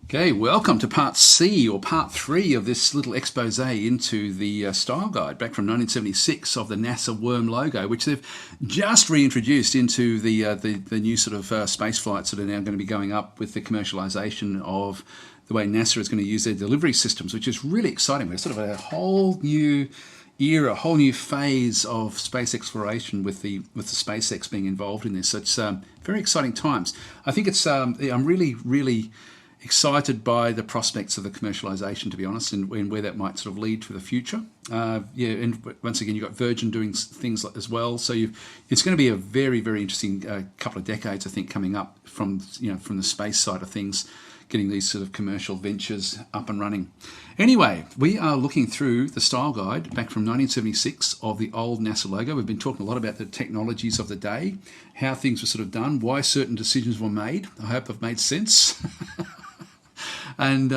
Okay, welcome to part C or part 3 of this little expose into the style guide back from 1976 of the NASA worm logo, which they've just reintroduced into the new sort of space flights that are now going to be going up with the commercialization of the way NASA is going to use their delivery systems, which is really exciting. We're sort of a whole new era, a whole new phase of space exploration with the SpaceX being involved in this. So it's very exciting times. I think it's I'm really excited by the prospects of the commercialization, to be honest, and where that might sort of lead for the future. And once again, you've got Virgin doing things as well. So it's going to be a very interesting couple of decades, I think, coming up from the space side of things, getting these sort of commercial ventures up and running. Anyway, we are looking through the style guide back from 1976 of the old NASA logo. We've been talking a lot about the technologies of the day, how things were sort of done, why certain decisions were made. I hope I've made sense. And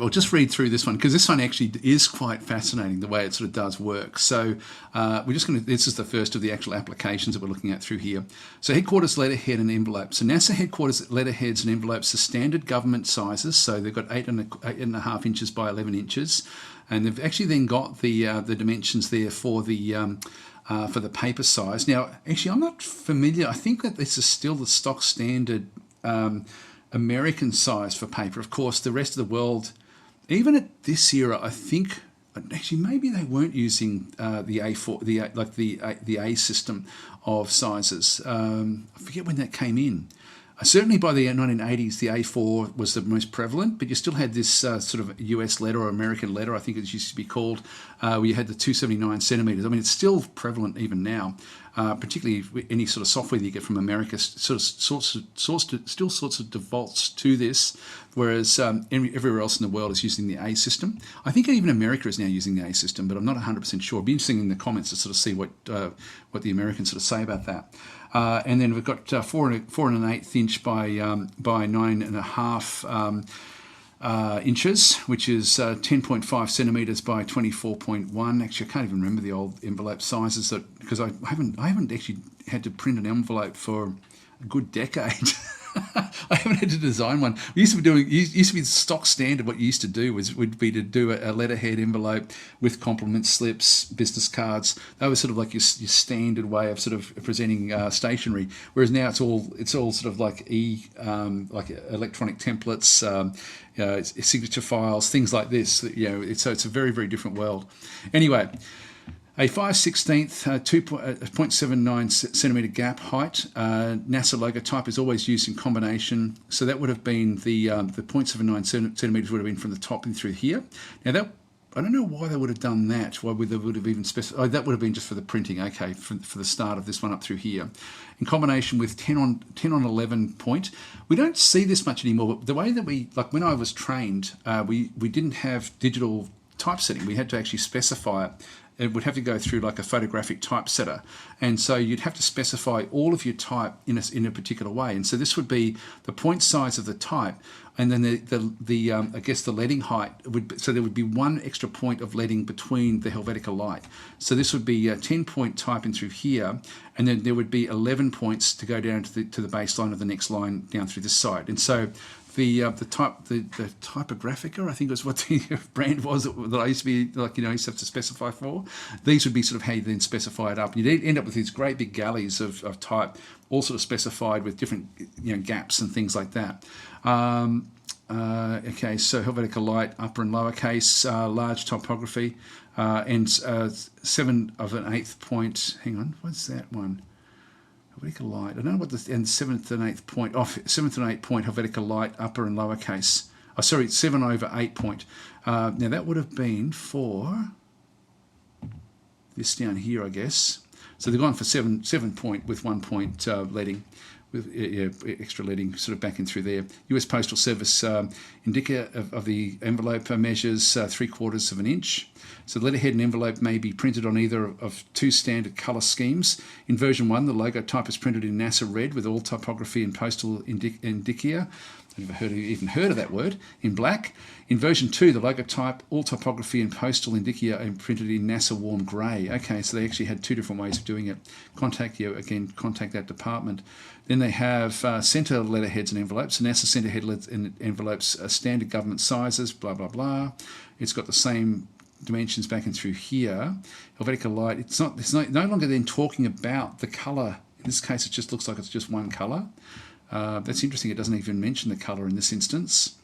we'll just read through this one, because this one actually is quite fascinating, the way it sort of does work. So we're just going to, this is the first of the actual applications that we're looking at through here. So headquarters letterhead and envelope. So NASA headquarters letterheads and envelopes are standard government sizes. So they've got 8.5 inches by 11 inches. And they've actually then got the dimensions there for the paper size. Now, actually, I'm not familiar. I think that this is still the stock standard American size for paper. Of course, the rest of the world, even at this era, I think actually maybe they weren't using the A4, the A system of sizes. I forget when that came in. Certainly by the 1980s, the A4 was the most prevalent, but you still had this sort of US letter or American letter, I think it used to be called, where you had the 279 centimeters. I mean, it's still prevalent even now, particularly any sort of software that you get from America still sorts of defaults to this, whereas everywhere else in the world is using the A system. I think even America is now using the A system, but I'm not 100% sure. It'd be interesting in the comments to sort of see what the Americans sort of say about that. And then we've got 4.125 inch by 9.5 inches, which is 10.5 centimeters by 24.1. Actually, I can't even remember the old envelope sizes because I haven't actually had to print an envelope for a good decade. I haven't had to design one. We used to be stock standard. What you used to do would be to do a letterhead envelope with compliment slips, business cards. That was sort of like your standard way of sort of presenting stationery. Whereas now it's all sort of like like electronic templates, signature files, things like this. So it's a very different world. Anyway. A 5/16 2.79 centimeter gap height. NASA logo type is always used in combination. So that would have been the 0.79 centimeters would have been from the top and through here. Now that, I don't know why they would have done that. Why they would have even specified? Oh, that would have been just for the printing. Okay, for the start of this one up through here, in combination with 10 on 11 point. We don't see this much anymore. But the way that when I was trained, we didn't have digital typesetting. We had to actually specify it. It would have to go through like a photographic typesetter, and so you'd have to specify all of your type in a particular way. And so this would be the point size of the type, and then I guess the leading height so there would be one extra point of leading between the Helvetica light. So this would be a 10-point type in through here, and then there would be 11 points to go down to the baseline of the next line down through this side. And so the Typographic, I think was what the brand was that I used to be used to have to specify for. These would be sort of how you then specify it up. You'd end up with these great big galleys of type, all sort of specified with different gaps and things like that. Okay, so Helvetica light, upper and lowercase, large typography, and 7/8 point. Hang on, what's that one? Helvetica light. I don't know what and 7th and 8th point. 7th and 8th point Helvetica light, upper and lowercase. Oh, sorry, 7/8 point. Now that would have been for this down here, I guess. So they've gone for 7 point with 1 point leading, with extra leading sort of back in through there. US Postal Service indicator of the envelope measures 3/4 of an inch. So the letterhead and envelope may be printed on either of two standard colour schemes. In version 1, the logo type is printed in NASA red with all typography and postal indicia. I've never even heard of that word, in black. In version 2, the logotype, all typography and postal indicia are printed in NASA warm grey. Okay, so they actually had 2 different ways of doing it. Contact that department. Then they have centre letterheads and envelopes. NASA centre head and envelopes are standard government sizes, blah, blah, blah. It's got the same dimensions back and through here. Helvetica light, it's no longer then talking about the colour. In this case, it just looks like it's just one colour. That's interesting. It doesn't even mention the colour in this instance.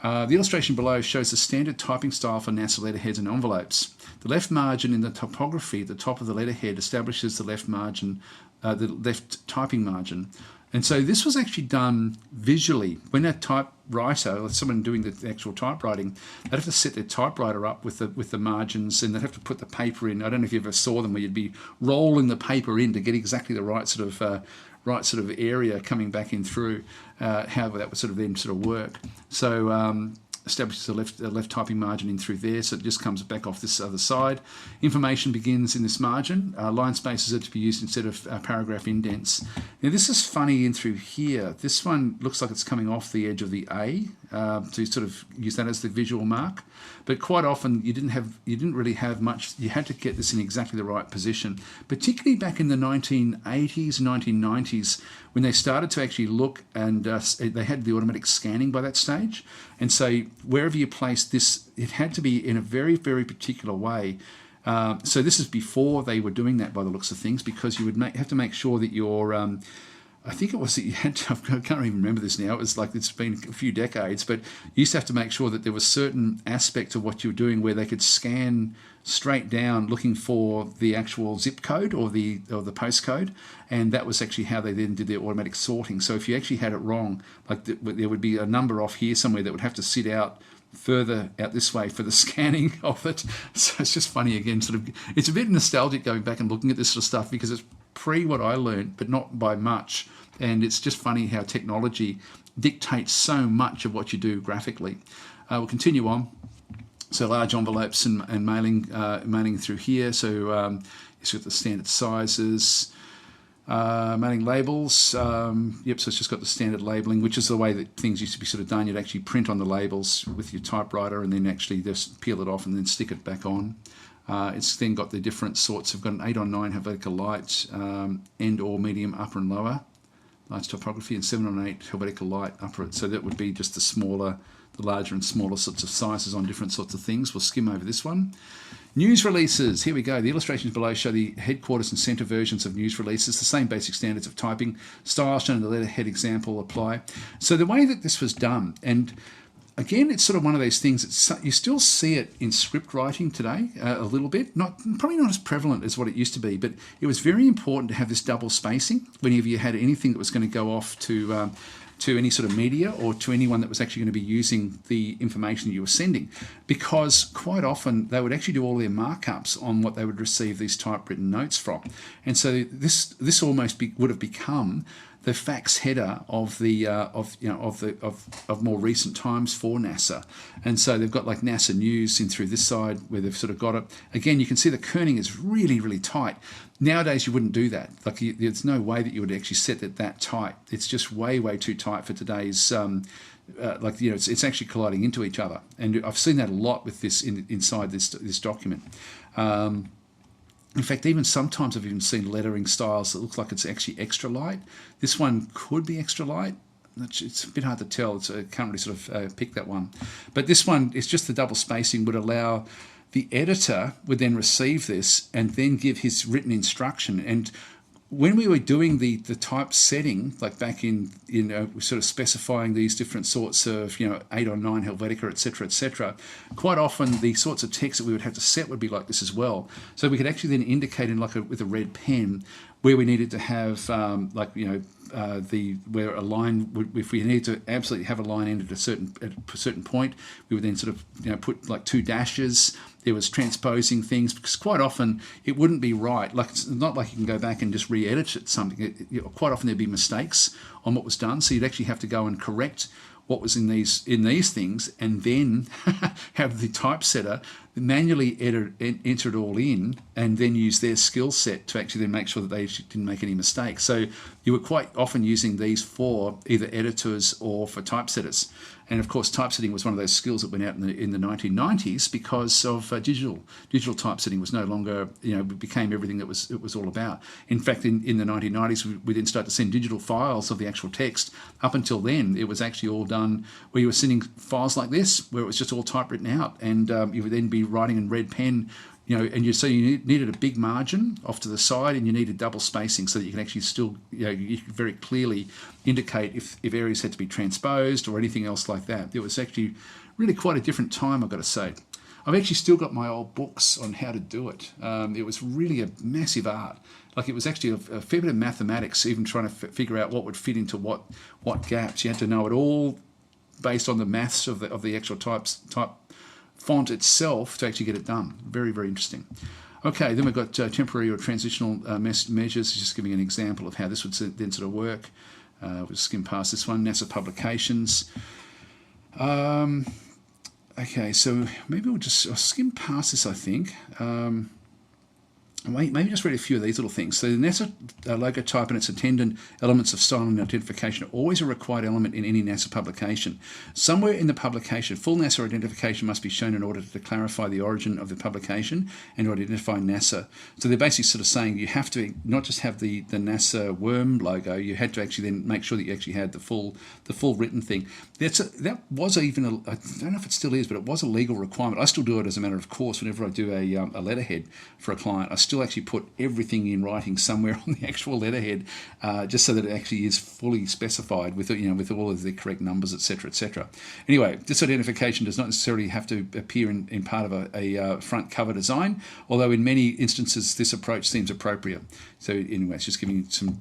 The illustration below shows the standard typing style for NASA letterheads and envelopes. The left margin in the typography at the top of the letterhead establishes the left margin, the left typing margin. And so this was actually done visually. When a typewriter, or someone doing the actual typewriting, they'd have to set their typewriter up with the margins, and they'd have to put the paper in. I don't know if you ever saw them where you'd be rolling the paper in to get exactly the right sort of area coming back in through. How that would then work. So establishes the left typing margin in through there, so it just comes back off this other side. Information begins in this margin. Line spaces are to be used instead of paragraph indents. Now this is funny in through here. This one looks like it's coming off the edge of the A, so you sort of use that as the visual mark. But quite often you didn't really have much. You had to get this in exactly the right position, particularly back in the 1980s, 1990s, when they started to actually look, and they had the automatic scanning by that stage. And so wherever you placed this, it had to be in a very, very particular way. So this is before they were doing that by the looks of things, because you would have to make sure that your I think it was that you had to, I can't even remember this now, it was like it's been a few decades, but you used to have to make sure that there was certain aspects of what you were doing where they could scan straight down looking for the actual zip code or the postcode, and that was actually how they then did their automatic sorting. So if you actually had it wrong, like there would be a number off here somewhere that would have to sit out further out this way for the scanning of it. So it's just funny again, it's a bit nostalgic going back and looking at this sort of stuff, because it's pre what I learned, but not by much. And it's just funny how technology dictates so much of what you do graphically. We'll continue on. So large envelopes and mailing through here. So it's got the standard sizes. Mailing labels. Yep, so it's just got the standard labeling, which is the way that things used to be done. You'd actually print on the labels with your typewriter and then actually just peel it off and then stick it back on. It's then got the different sorts. I've got an 8 on 9 Helvetica light, end or medium, upper and lower, large typography, and 7 on 8 Helvetica light, upper. So that would be just the larger and smaller sorts of sizes on different sorts of things. We'll skim over this one. News releases, here we go. The illustrations below show the headquarters and centre versions of news releases. The same basic standards of typing style shown in the letterhead example apply. So the way that this was done, and again, it's one of those things that you still see it in script writing today a little bit. Probably not as prevalent as what it used to be, but it was very important to have this double spacing whenever you had anything that was going to go off to any sort of media or to anyone that was actually going to be using the information you were sending, because quite often they would actually do all their markups on what they would receive these typewritten notes from. And so this almost would have become the fax header of more recent times for NASA. And so they've got like NASA News in through this side where they've got it. Again, you can see the kerning is really, really tight. Nowadays, you wouldn't do that. There's no way that you would actually set it that tight. It's just way, way too tight for today's. It's actually colliding into each other, and I've seen that a lot with this inside this document. In fact, even sometimes I've even seen lettering styles that looks like it's actually extra light. This one could be extra light. It's a bit hard to tell. I can't really pick that one. But this one, it's just the double spacing would allow the editor would then receive this and then give his written instruction. And when we were doing the type setting, like back in specifying these different sorts of 8 on 9 Helvetica, etc., quite often the sorts of text that we would have to set would be like this as well. So we could actually then indicate in with a red pen where we needed to have where a line would, if we needed to absolutely have a line ended at a certain point, we would then put like 2 dashes. There was transposing things, because quite often it wouldn't be right. Like, it's not like you can go back and just re-edit it, something. Quite often there'd be mistakes on what was done, so you'd actually have to go and correct what was in these things, and then have the typesetter manually enter it all in, and then use their skill set to actually then make sure that they didn't make any mistakes. So you were quite often using these for either editors or for typesetters. And of course, typesetting was one of those skills that went out in the 1990s because of digital. Digital typesetting was no longer, became everything that it was all about. In fact, in the 1990s, we then started to send digital files of the actual text. Up until then, it was actually all done where you were sending files like this, where it was just all typewritten out, and you would then be writing in red pen. So you needed a big margin off to the side, and you needed double spacing so that you can actually still, you could very clearly indicate if areas had to be transposed or anything else like that. It was actually really quite a different time, I've got to say. I've actually still got my old books on how to do it. It was really a massive art. Like, it was actually a fair bit of mathematics, even trying to figure out what would fit into what gaps. You had to know it all based on the maths of the actual type font itself to actually get it done. Very, very interesting. Okay, then we've got temporary or transitional measures, just giving an example of how this would then sort of work. We'll skim past this one. NASA publications. Okay, so maybe I'll skim past this, I think. Maybe just read a few of these little things. So the NASA logo type and its attendant elements of style and identification are always a required element in any NASA publication. Somewhere in the publication, full NASA identification must be shown in order to clarify the origin of the publication and to identify NASA. So they're basically sort of saying you have to not just have the NASA worm logo, you had to actually then make sure that you actually had the full written thing. That was even, I don't know if it still is, but it was a legal requirement. I still do it as a matter of course whenever I do a letterhead for a client. I still actually put everything in writing somewhere on the actual letterhead, just so that it actually is fully specified with with all of the correct numbers, etc., etc. Anyway, this identification does not necessarily have to appear in part of a front cover design, although in many instances this approach seems appropriate. So anyway, it's just giving some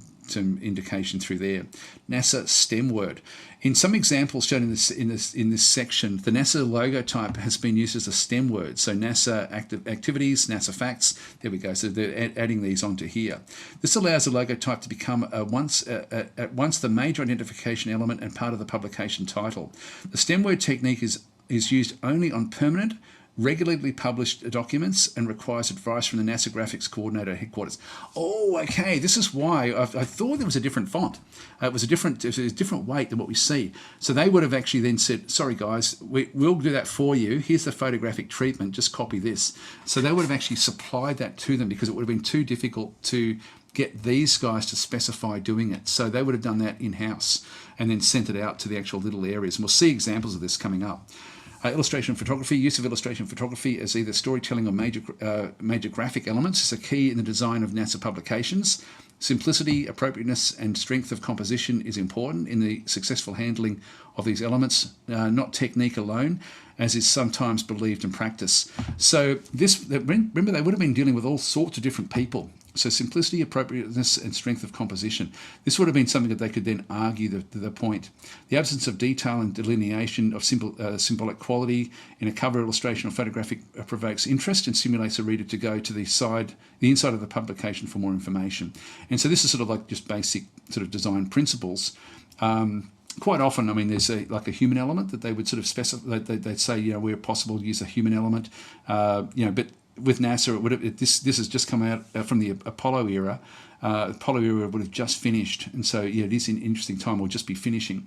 indication through there. NASA STEM word. In some examples shown in this section, the NASA logo type has been used as a STEM word. So NASA activities, NASA facts. There we go. So they're adding these onto here. This allows the logo type to become at once the major identification element and part of the publication title. The STEM word technique is used only on permanent, regularly published documents and requires advice from the NASA graphics coordinator at headquarters. Oh, okay. This is why I thought there was a different font. It was a different weight than what we see. So they would have actually then said, sorry guys, we'll do that for you. Here's the photographic treatment. Just copy this. So they would have actually supplied that to them because it would have been too difficult to get these guys to specify doing it. So they would have done that in-house and then sent it out to the actual little areas. And we'll see examples of this coming up. Illustration photography. Use of illustration photography as either storytelling or major graphic elements is a key in the design of NASA publications. Simplicity, appropriateness, and strength of composition is important in the successful handling of these elements, not technique alone, as is sometimes believed in practice. So remember, they would have been dealing with all sorts of different people. So simplicity, appropriateness, and strength of composition. This would have been something that they could then argue the point. The absence of detail and delineation of symbolic quality in a cover illustration or photographic provokes interest and stimulates a reader to go to the inside of the publication for more information. And so this is sort of like just basic sort of design principles. Quite often, I mean, there's a human element that they would sort of specify. They'd say, where possible, use a human element, but with NASA, this has just come out from the Apollo era. Apollo era would have just finished, and so it is an interesting time. We'll just be finishing.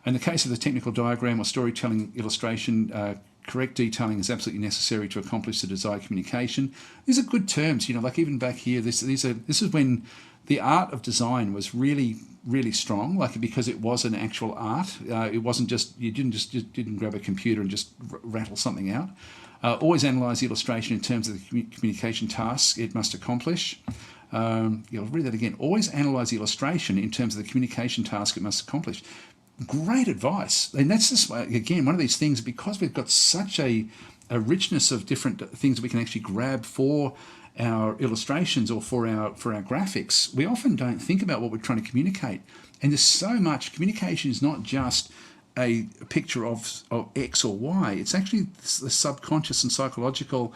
In the case of the technical diagram or storytelling illustration, correct detailing is absolutely necessary to accomplish the desired communication. These are good terms, like even back here. This is when the art of design was really, really strong, because it was an actual art. It wasn't just you didn't grab a computer and just rattle something out. Always analyse the illustration in terms of the communication tasks it must accomplish. I'll read that again. Always analyse the illustration in terms of the communication task it must accomplish. Great advice. And that's just, again, one of these things, because we've got such a richness of different things that we can actually grab for our illustrations or for our graphics, we often don't think about what we're trying to communicate. And there's so much. Communication is not just a picture of X or Y. It's actually the subconscious and psychological,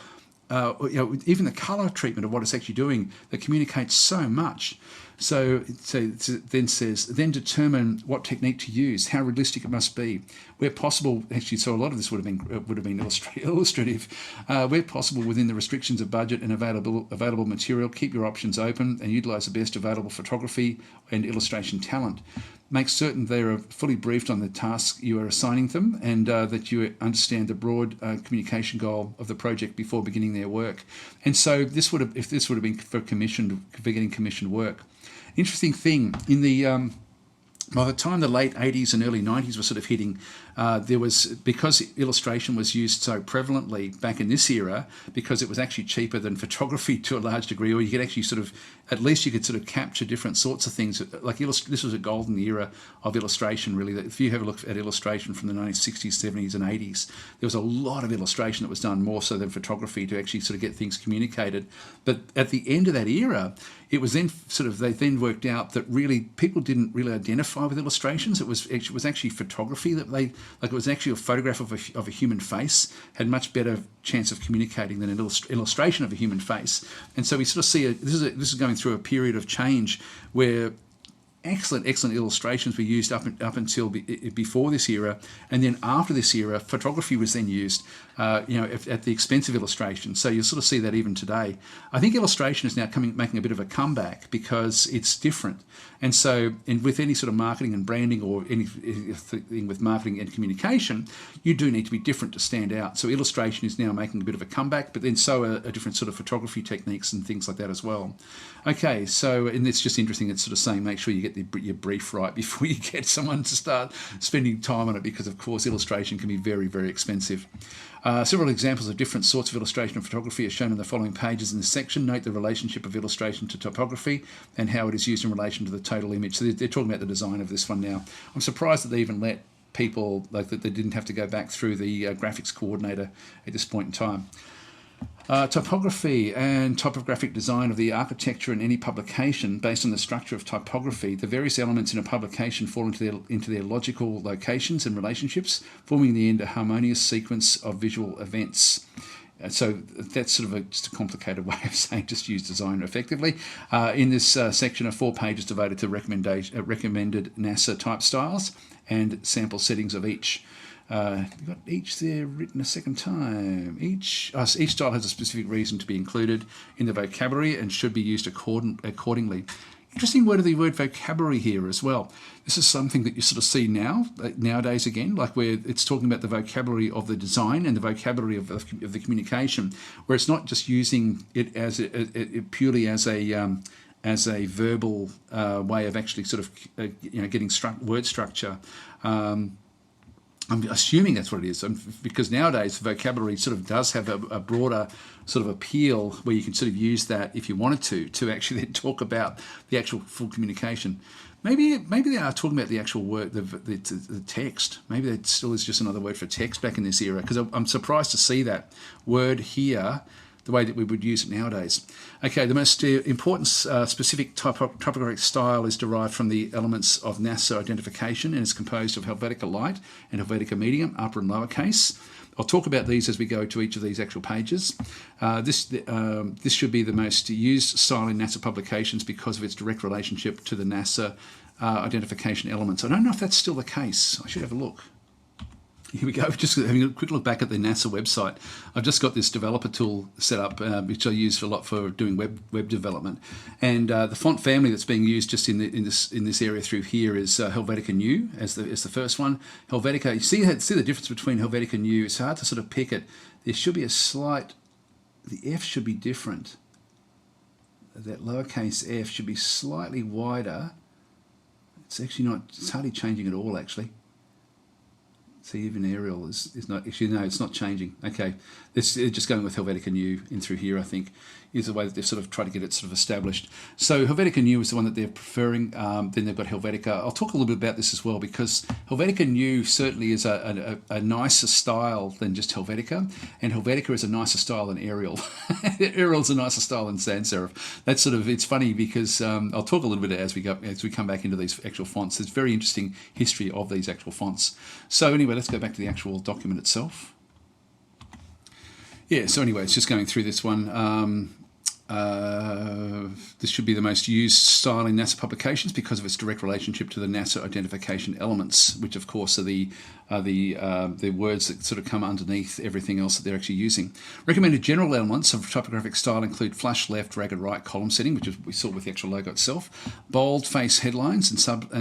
even the color treatment of what it's actually doing that communicates so much. So it then says, then determine what technique to use, how realistic it must be. Where possible, actually, so a lot of this would have been illustrative. Where possible, within the restrictions of budget and available material, keep your options open and utilise the best available photography and illustration talent. Make certain they are fully briefed on the task you are assigning them, and that you understand the broad communication goal of the project before beginning their work. And so this would have been for getting commissioned work. Interesting thing, in the by the time the late 80s and early 90s were sort of hitting, there was, because illustration was used so prevalently back in this era, because it was actually cheaper than photography to a large degree, or you could actually sort of, at least you could sort of capture different sorts of things. Like this was a golden era of illustration, really. If you have a look at illustration from the 1960s, 70s and 80s, there was a lot of illustration that was done more so than photography to actually sort of get things communicated. But at the end of that era, it was then they then worked out that really people didn't really identify with illustrations. It was actually photography that it was actually a photograph of a human face had much better chance of communicating than an illustration of a human face. And so we sort of see this is going through a period of change where excellent illustrations were used up until before this era, and then after this era, photography was then used, at the expense of illustration. So you'll sort of see that even today. I think illustration is now making a bit of a comeback because it's different. And so, with any sort of marketing and branding, or anything with marketing and communication, you do need to be different to stand out. So illustration is now making a bit of a comeback, but then so are different sort of photography techniques and things like that as well. Okay, so, and it's just interesting, it's sort of saying make sure you get your brief right before you get someone to start spending time on it, because of course illustration can be very, very expensive. Several examples of different sorts of illustration and photography are shown in the following pages in this section. Note the relationship of illustration to typography and how it is used in relation to the total image. So they're talking about the design of this one now. I'm surprised that they even let people, like that they didn't have to go back through the graphics coordinator at this point in time. Typography and typographic design of the architecture in any publication based on the structure of typography. The various elements in a publication fall into their logical locations and relationships, forming in the end a harmonious sequence of visual events. So that's sort of just a complicated way of saying just use design effectively. In this section are 4 pages devoted to recommended NASA type styles and sample settings of each. You've got each there written a second time. Each style has a specific reason to be included in the vocabulary and should be used accordingly. Interesting word of the word vocabulary here as well. This is something that you sort of see nowadays again, like where it's talking about the vocabulary of the design and the vocabulary of the communication, where it's not just using it as purely as a verbal way of actually sort of getting word structure. I'm assuming that's what it is, because nowadays vocabulary sort of does have a broader sort of appeal, where you can sort of use that if you wanted to actually then talk about the actual full communication. Maybe they are talking about the actual word, the text. Maybe that still is just another word for text back in this era, because I'm surprised to see that word here the way that we would use it nowadays. Okay, the most important specific typographic style is derived from the elements of NASA identification and is composed of Helvetica Light and Helvetica Medium, upper and lowercase. I'll talk about these as we go to each of these actual pages. This should be the most used style in NASA publications because of its direct relationship to the NASA identification elements. I don't know if that's still the case. I should have a look. Here we go, just having a quick look back at the NASA website. I've just got this developer tool set up, which I use a lot for doing web development. And the font family that's being used just in this area through here is Helvetica New as the first one. Helvetica, you see the difference between Helvetica New. It's hard to sort of pick it. There should be the F should be different. That lowercase f should be slightly wider. It's actually not, it's hardly changing at all actually. See, even Arial is not, actually no, it's not changing. Okay, this is just going with Helvetica New in through here, I think, is the way that they've sort of tried to get it sort of established. So Helvetica New is the one that they're preferring. Then they've got Helvetica. I'll talk a little bit about this as well, because Helvetica New certainly is a nicer style than just Helvetica, and Helvetica is a nicer style than Arial. Arial's a nicer style than sans serif. That's sort of, it's funny because I'll talk a little bit as we come back into these actual fonts. There's very interesting history of these actual fonts. So anyway, let's go back to the actual document itself. Yeah, so anyway, it's just going through this one. This should be the most used style in NASA publications because of its direct relationship to the NASA identification elements, which of course are the words that sort of come underneath everything else that they're actually using. Recommended general elements of typographic style include flush left, ragged right column setting, which is we saw with the actual logo itself, bold face headlines and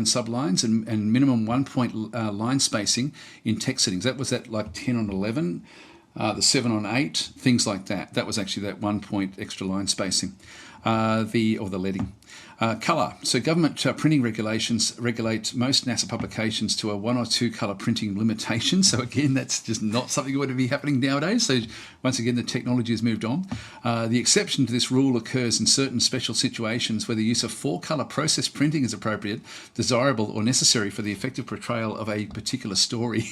sublines, and minimum 1 point line spacing in text settings. That was at like 10 on 11. The 7 on 8, things like that. That was actually that 1 point extra line spacing, the leading. Colour. So government printing regulations regulate most NASA publications to a 1 or 2 colour printing limitation. So again, that's just not something that would be happening nowadays. So once again, the technology has moved on. The exception to this rule occurs in certain special situations where the use of 4 colour process printing is appropriate, desirable, or necessary for the effective portrayal of a particular story.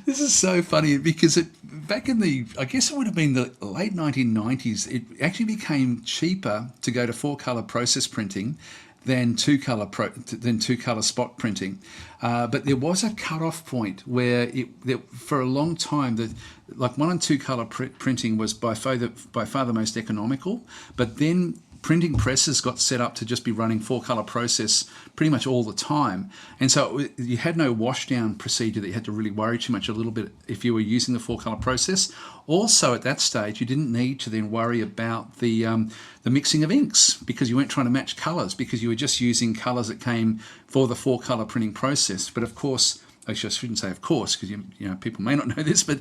This is so funny because back in I guess it would have been the late 1990s, it actually became cheaper to go to 4 colour process printing than 2 colour spot printing. But there was a cut-off point where for a long time, like 1 and 2 colour printing was by far the most economical, but then printing presses got set up to just be running 4 colour process pretty much all the time, and so you had no washdown procedure that you had to really worry too much a little bit if you were using the 4 colour process. Also at that stage you didn't need to then worry about the mixing of inks because you weren't trying to match colours, because you were just using colours that came for the 4 colour printing process. But of course, actually I shouldn't say of course, because you know people may not know this, but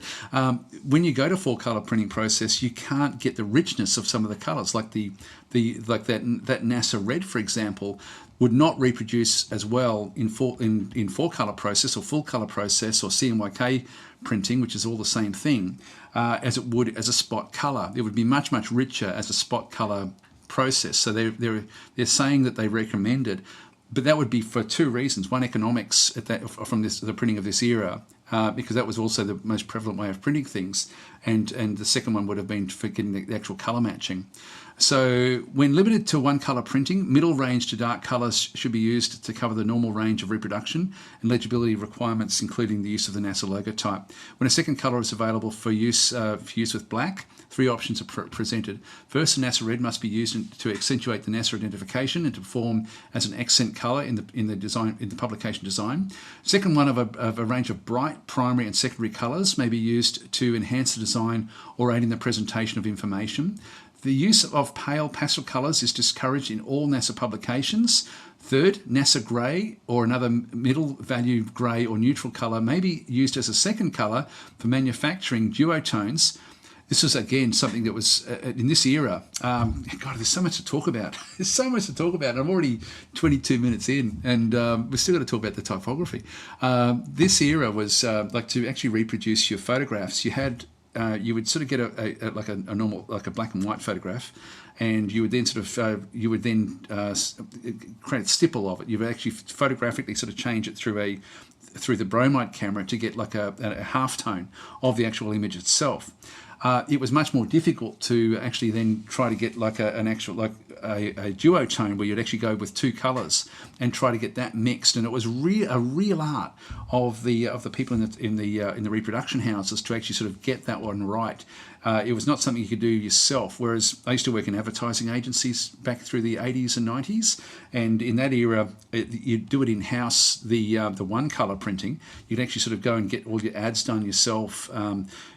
when you go to 4 colour printing process, you can't get the richness of some of the colours, like that NASA red, for example, would not reproduce as well in 4 colour process or full colour process or CMYK printing, which is all the same thing, as it would as a spot colour. It would be much richer as a spot colour process. So they're saying that they recommend it. But that would be for 2 reasons. One, economics from the printing of this era, because that was also the most prevalent way of printing things, and the second one would have been for getting the actual colour matching. So when limited to 1 colour printing, middle range to dark colours should be used to cover the normal range of reproduction and legibility requirements, including the use of the NASA logo type. When a second colour is available for use with black, 3 options are presented. First, the NASA red must be used to accentuate the NASA identification and to perform as an accent colour in the publication design. Second, one of a range of bright primary and secondary colours may be used to enhance the design or aid in the presentation of information. The use of pale pastel colours is discouraged in all NASA publications. Third, NASA grey or another middle value grey or neutral colour may be used as a second colour for manufacturing duotones. This was, again, something that was in this era. God, there's so much to talk about. There's so much to talk about. I'm already 22 minutes in, and we're still going to talk about the typography. This era was like to actually reproduce your photographs. You would sort of get a normal, like a black and white photograph, and you would then create a stipple of it. You would actually photographically sort of change it through the bromide camera to get like a halftone of the actual image itself. It was much more difficult to actually then try to get like a duotone where you'd actually go with 2 colours and try to get that mixed, and it was a real art of the people in the reproduction houses to actually sort of get that one right. It was not something you could do yourself, whereas I used to work in advertising agencies back through the 80s and 90s, and in that era you'd do it in-house, the 1 colour printing. You'd actually sort of go and get all your ads done yourself.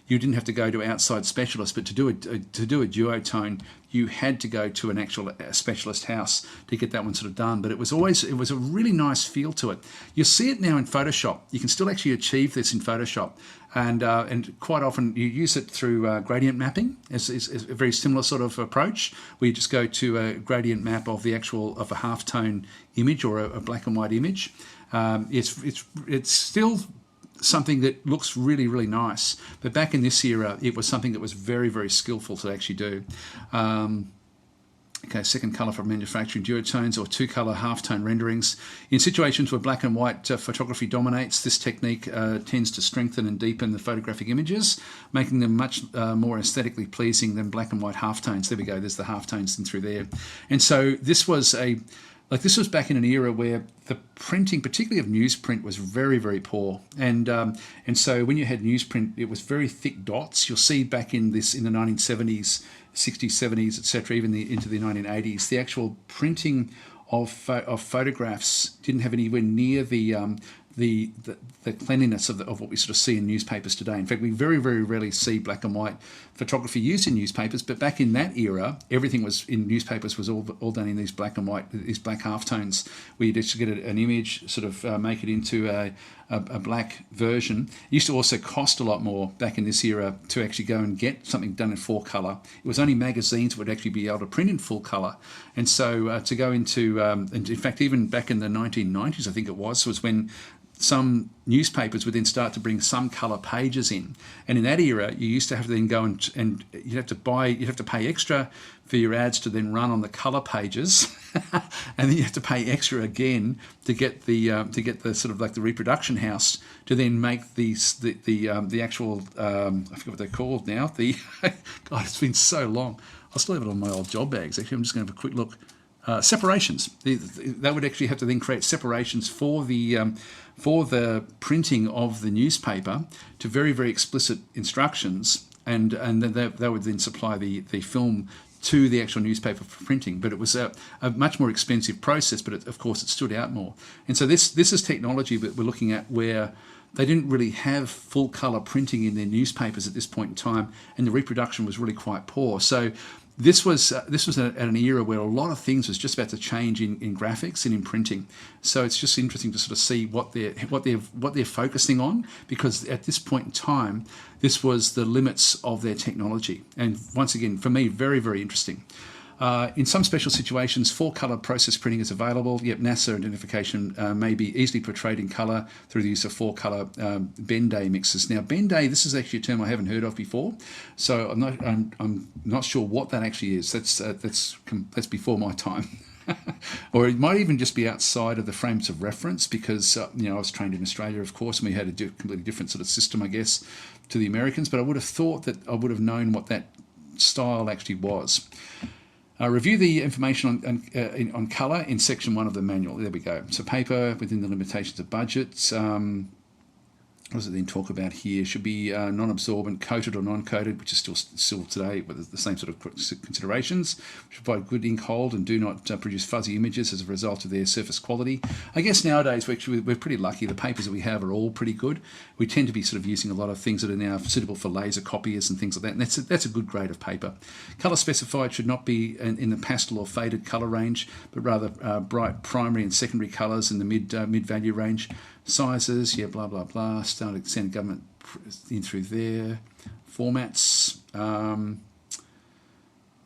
You didn't have to go to outside specialists, but to do a duotone, you had to go to an actual specialist house to get that one sort of done. But it was a really nice feel to it. You'll see it now in Photoshop. You can still actually achieve this in Photoshop, and quite often you use it through gradient mapping. It's a very similar sort of approach where you just go to a gradient map of a halftone image or a black and white image. It's still something that looks really nice, but back in this era it was something that was very skillful to actually do. Okay, second colour for manufacturing duotones or 2 colour halftone renderings. In situations where black and white photography dominates, this technique tends to strengthen and deepen the photographic images, making them much more aesthetically pleasing than black and white halftones. There we go, there's the halftones in through there. And so this was like this was back in an era where the printing, particularly of newsprint, was very, very poor, and so when you had newsprint, it was very thick dots. You'll see back in the 1970s, 60s, 70s, etc., even into the 1980s, the actual printing of photographs didn't have anywhere near the cleanliness of what we sort of see in newspapers today. In fact, we very, very rarely see black and white photography used in newspapers, but back in that era, everything was in newspapers was all done in these black and white, these black halftones, where you'd just get an image, sort of make it into a black version. It used to also cost a lot more back in this era to actually go and get something done in full colour. It was only magazines that would actually be able to print in full colour. And so to go into, and in fact, even back in the 1990s, I think it was when some newspapers would then start to bring some colour pages in, and in that era, you used to have to then go and you'd have to pay extra for your ads to then run on the colour pages, and then you have to pay extra again to get the sort of like the reproduction house to then make the actual I forget what they're called now. God, it's been so long. I still have it on my old job bags. Actually, I'm just going to have a quick look. Separations. They would actually have to then create separations for the printing of the newspaper to very, very explicit instructions, and then they would then supply the film to the actual newspaper for printing. But it was a much more expensive process, but of course it stood out more. And so this is technology that we're looking at where they didn't really have full colour printing in their newspapers at this point in time, and the reproduction was really quite poor. So this was at an era where a lot of things was just about to change in graphics and in printing. So it's just interesting to sort of see what they're focusing on, because at this point in time, this was the limits of their technology. And once again, for me, very, very interesting. In some special situations, full colour process printing is available. Yep, NASA identification may be easily portrayed in colour through the use of full colour Ben-Day mixes. Now, Ben-Day, this is actually a term I haven't heard of before, so I'm not sure what that actually is. That's before my time. Or it might even just be outside of the frames of reference, because I was trained in Australia, of course, and we had a completely different sort of system, I guess, to the Americans. But I would have thought that I would have known what that style actually was. Review the information on colour in section 1 of the manual. There we go. So paper within the limitations of budgets. What does it then talk about here? Should be non-absorbent, coated or non-coated, which is still today with the same sort of considerations. Should provide good ink hold and do not produce fuzzy images as a result of their surface quality. I guess nowadays we're pretty lucky. The papers that we have are all pretty good. We tend to be sort of using a lot of things that are now suitable for laser copiers and things like that, and that's a good grade of paper. Colour specified should not be in the pastel or faded colour range, but rather bright primary and secondary colours in the mid-value range. Sizes, yeah, blah, blah, blah. Standard government in through there. Formats.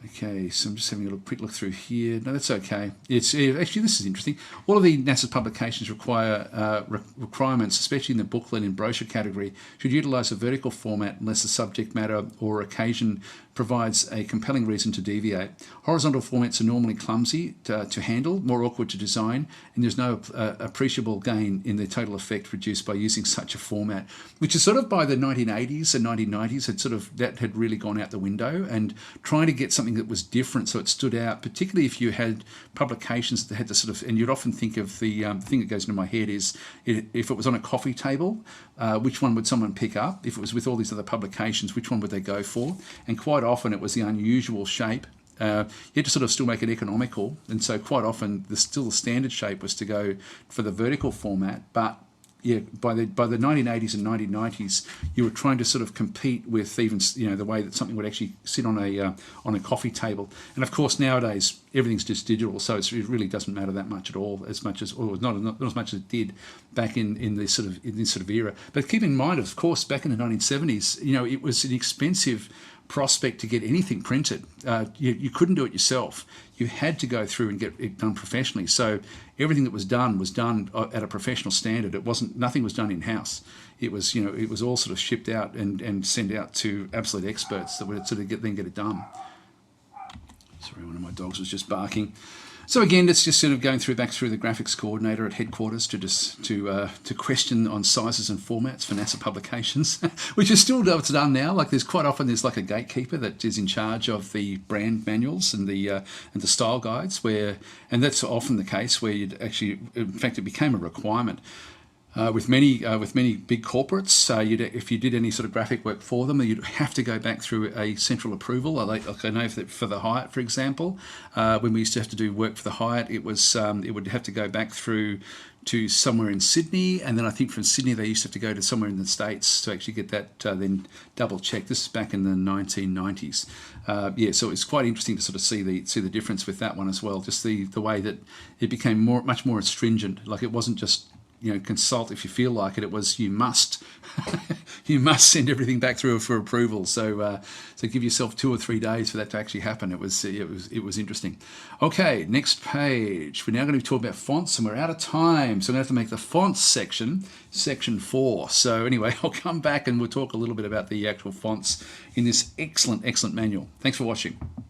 Okay, so I'm just having a quick look through here. No, that's okay. Actually, this is interesting. All of the NASA publications require requirements, especially in the booklet and brochure category, should utilise a vertical format unless the subject matter or occasion provides a compelling reason to deviate. Horizontal formats are normally clumsy to handle, more awkward to design, and there's no appreciable gain in the total effect produced by using such a format, which is sort of by the 1980s and 1990s that had really gone out the window, and trying to get something that was different so it stood out, particularly if you had publications that had the sort of, and you'd often think of the thing that goes into my head is if it was on a coffee table, which one would someone pick up? If it was with all these other publications, which one would they go for? And quite often it was the unusual shape. You had to sort of still make it economical, and so quite often the standard shape was to go for the vertical format. But yeah, by the 1980s and 1990s, you were trying to sort of compete with even the way that something would actually sit on a coffee table. And of course nowadays everything's just digital, so it really doesn't matter that much at all, or not as much as it did back in this sort of era. But keep in mind, of course, back in the 1970s, it was an expensive prospect to get anything printed. You couldn't do it yourself. You had to go through and get it done professionally. So everything that was done at a professional standard. Nothing was done in-house. It was all sort of shipped out and sent out to absolute experts that would sort of then get it done. Sorry, one of my dogs was just barking. So again, it's just sort of going back through the graphics coordinator at headquarters to question on sizes and formats for NASA publications, which is still done now. Like there's like a gatekeeper that is in charge of the brand manuals and the style guides, and that's often the case where you'd actually, in fact, it became a requirement. With many big corporates, if you did any sort of graphic work for them, you'd have to go back through a central approval. Like I know for the Hyatt, for example, when we used to have to do work for the Hyatt, it would have to go back through to somewhere in Sydney, and then I think from Sydney they used to have to go to somewhere in the States to actually get that then double checked. This is back in the 1990s. So it's quite interesting to sort of see the difference with that one as well. Just the way that it became much more stringent. Like it wasn't just consult if you feel like it. It was you must send everything back through for approval. So give yourself 2 or 3 days for that to actually happen. It was interesting. Okay, next page. We're now going to be talking about fonts, and we're out of time, so I'm going to have to make the fonts section 4. So anyway, I'll come back and we'll talk a little bit about the actual fonts in this excellent manual. Thanks for watching.